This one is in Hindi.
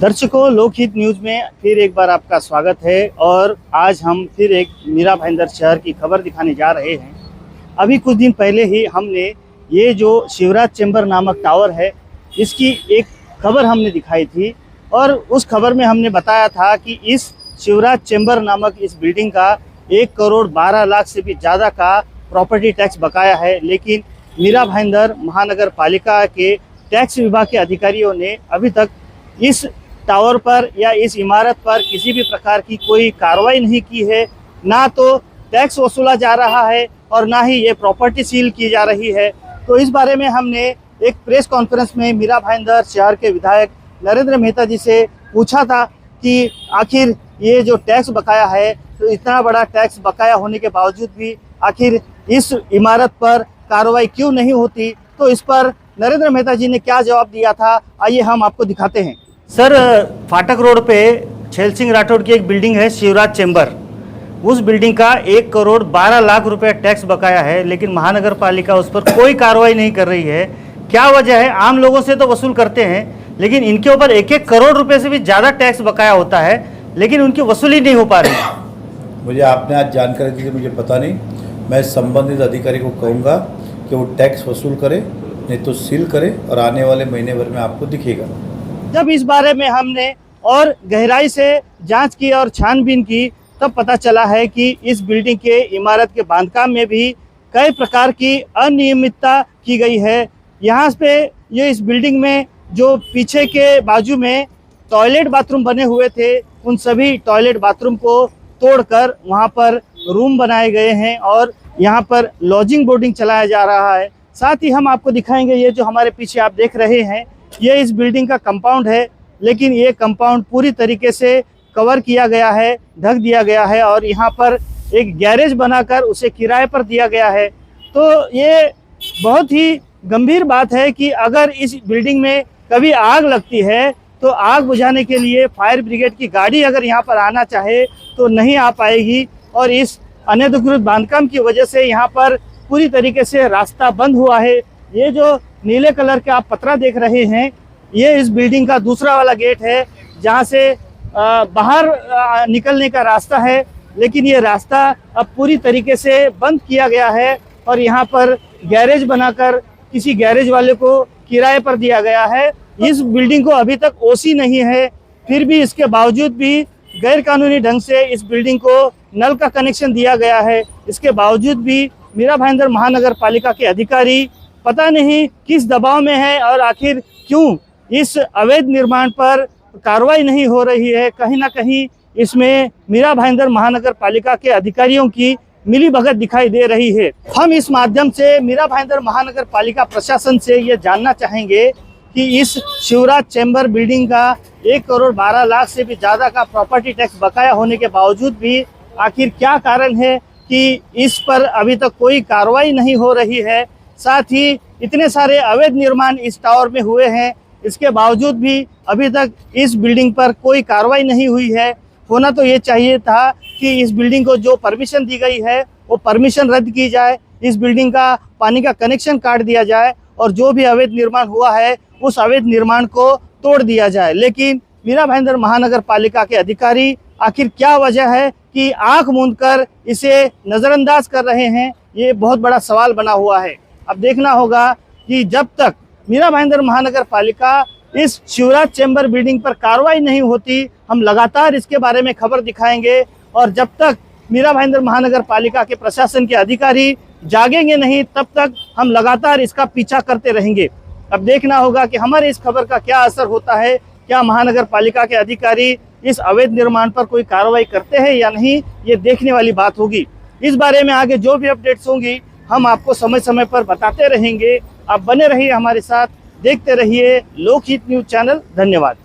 दर्शकों, लोकहित न्यूज में फिर एक बार आपका स्वागत है। और आज हम फिर एक मीरा भाईंदर शहर की खबर दिखाने जा रहे हैं। अभी कुछ दिन पहले ही हमने ये जो शिवराज चैम्बर नामक टावर है, इसकी एक खबर हमने दिखाई थी और उस खबर में हमने बताया था कि इस शिवराज चैम्बर नामक इस बिल्डिंग का 1,12,00,000 से भी ज़्यादा का प्रॉपर्टी टैक्स बकाया है। लेकिन मीरा भाईंदर महानगर पालिका के टैक्स विभाग के अधिकारियों ने अभी तक इस टावर पर या इस इमारत पर किसी भी प्रकार की कोई कार्रवाई नहीं की है। ना तो टैक्स वसूला जा रहा है और ना ही ये प्रॉपर्टी सील की जा रही है। तो इस बारे में हमने एक प्रेस कॉन्फ्रेंस में मीरा भाईंदर शहर के विधायक नरेंद्र मेहता जी से पूछा था कि आखिर ये जो टैक्स बकाया है, तो इतना बड़ा टैक्स बकाया होने के बावजूद भी आखिर इस इमारत पर कार्रवाई क्यों नहीं होती। तो इस पर नरेंद्र मेहता जी ने क्या जवाब दिया था, आइए हम आपको दिखाते हैं। सर, फाटक रोड पे छैल सिंह राठौड़ की एक बिल्डिंग है शिवराज चैम्बर। उस बिल्डिंग का 1,12,00,000 रुपए टैक्स बकाया है, लेकिन महानगर पालिका उस पर कोई कार्रवाई नहीं कर रही है। क्या वजह है? आम लोगों से तो वसूल करते हैं, लेकिन इनके ऊपर 1-1 करोड़ रुपए से भी ज़्यादा टैक्स बकाया होता है, लेकिन उनकी वसूली नहीं हो पा रही। मुझे आपने आज जानकारी दी, मुझे पता नहीं। मैं संबंधित अधिकारी को कहूँगा कि वो टैक्स वसूल करे, नहीं तो सील करे और आने वाले महीने भर में आपको दिखेगा। जब इस बारे में हमने और गहराई से जांच की और छानबीन की, तब पता चला है कि इस बिल्डिंग के इमारत के बांधकाम में भी कई प्रकार की अनियमितता की गई है। यहाँ पे ये इस बिल्डिंग में जो पीछे के बाजू में टॉयलेट बाथरूम बने हुए थे, उन सभी टॉयलेट बाथरूम को तोड़कर वहाँ पर रूम बनाए गए हैं और यहाँ पर लॉजिंग बोर्डिंग चलाया जा रहा है। साथ ही हम आपको दिखाएंगे, ये जो हमारे पीछे आप देख रहे हैं, ये इस बिल्डिंग का कंपाउंड है, लेकिन ये कंपाउंड पूरी तरीके से कवर किया गया है, ढक दिया गया है और यहाँ पर एक गैरेज बनाकर उसे किराए पर दिया गया है। तो ये बहुत ही गंभीर बात है कि अगर इस बिल्डिंग में कभी आग लगती है तो आग बुझाने के लिए फायर ब्रिगेड की गाड़ी अगर यहाँ पर आना चाहे तो नहीं आ पाएगी। और इस अनधिकृत बांधकाम की वजह से यहाँ पर पूरी तरीके से रास्ता बंद हुआ है। ये जो नीले कलर के आप पतरा देख रहे हैं, ये इस बिल्डिंग का दूसरा वाला गेट है, जहाँ से बाहर निकलने का रास्ता है, लेकिन ये रास्ता अब पूरी तरीके से बंद किया गया है और यहाँ पर गैरेज बनाकर किसी गैरेज वाले को किराए पर दिया गया है। इस बिल्डिंग को अभी तक ओसी नहीं है, फिर भी इसके बावजूद भी गैर कानूनी ढंग से इस बिल्डिंग को नल का कनेक्शन दिया गया है। इसके बावजूद भी मीरा भाईंदर महानगर पालिका के अधिकारी पता नहीं किस दबाव में है और आखिर क्यों इस अवैध निर्माण पर कार्रवाई नहीं हो रही है। कहीं ना कहीं इसमें मीरा भाईंदर महानगर पालिका के अधिकारियों की मिलीभगत दिखाई दे रही है। हम इस माध्यम से मीरा भाईंदर महानगर पालिका प्रशासन से ये जानना चाहेंगे कि इस शिवराज चैम्बर बिल्डिंग का 1,12,00,000 से भी ज़्यादा का प्रॉपर्टी टैक्स बकाया होने के बावजूद भी आखिर क्या कारण है कि इस पर अभी तक कोई कार्रवाई नहीं हो रही है। साथ ही इतने सारे अवैध निर्माण इस टावर में हुए हैं, इसके बावजूद भी अभी तक इस बिल्डिंग पर कोई कार्रवाई नहीं हुई है। होना तो ये चाहिए था कि इस बिल्डिंग को जो परमिशन दी गई है वो परमिशन रद्द की जाए, इस बिल्डिंग का पानी का कनेक्शन काट दिया जाए और जो भी अवैध निर्माण हुआ है उस अवैध निर्माण को तोड़ दिया जाए। लेकिन मीरा भाईंदर महानगर पालिका के अधिकारी आखिर क्या वजह है कि आंख मूंदकर इसे नज़रअंदाज कर रहे हैं, ये बहुत बड़ा सवाल बना हुआ है। अब देखना होगा कि जब तक मीरा भाईंदर महानगर पालिका इस शिवराज चैम्बर बिल्डिंग पर कार्रवाई नहीं होती, हम लगातार इसके बारे में खबर दिखाएंगे। और जब तक मीरा भाईंदर महानगर पालिका के प्रशासन के अधिकारी जागेंगे नहीं, तब तक हम लगातार इसका पीछा करते रहेंगे। अब देखना होगा कि हमारे इस खबर का क्या असर होता है, क्या महानगर पालिका के अधिकारी इस अवैध निर्माण पर कोई कार्रवाई करते हैं या नहीं, ये देखने वाली बात होगी। इस बारे में आगे जो भी अपडेट्स होंगी हम आपको समय समय पर बताते रहेंगे। आप बने रहिए हमारे साथ, देखते रहिए लोकहित न्यूज चैनल। धन्यवाद।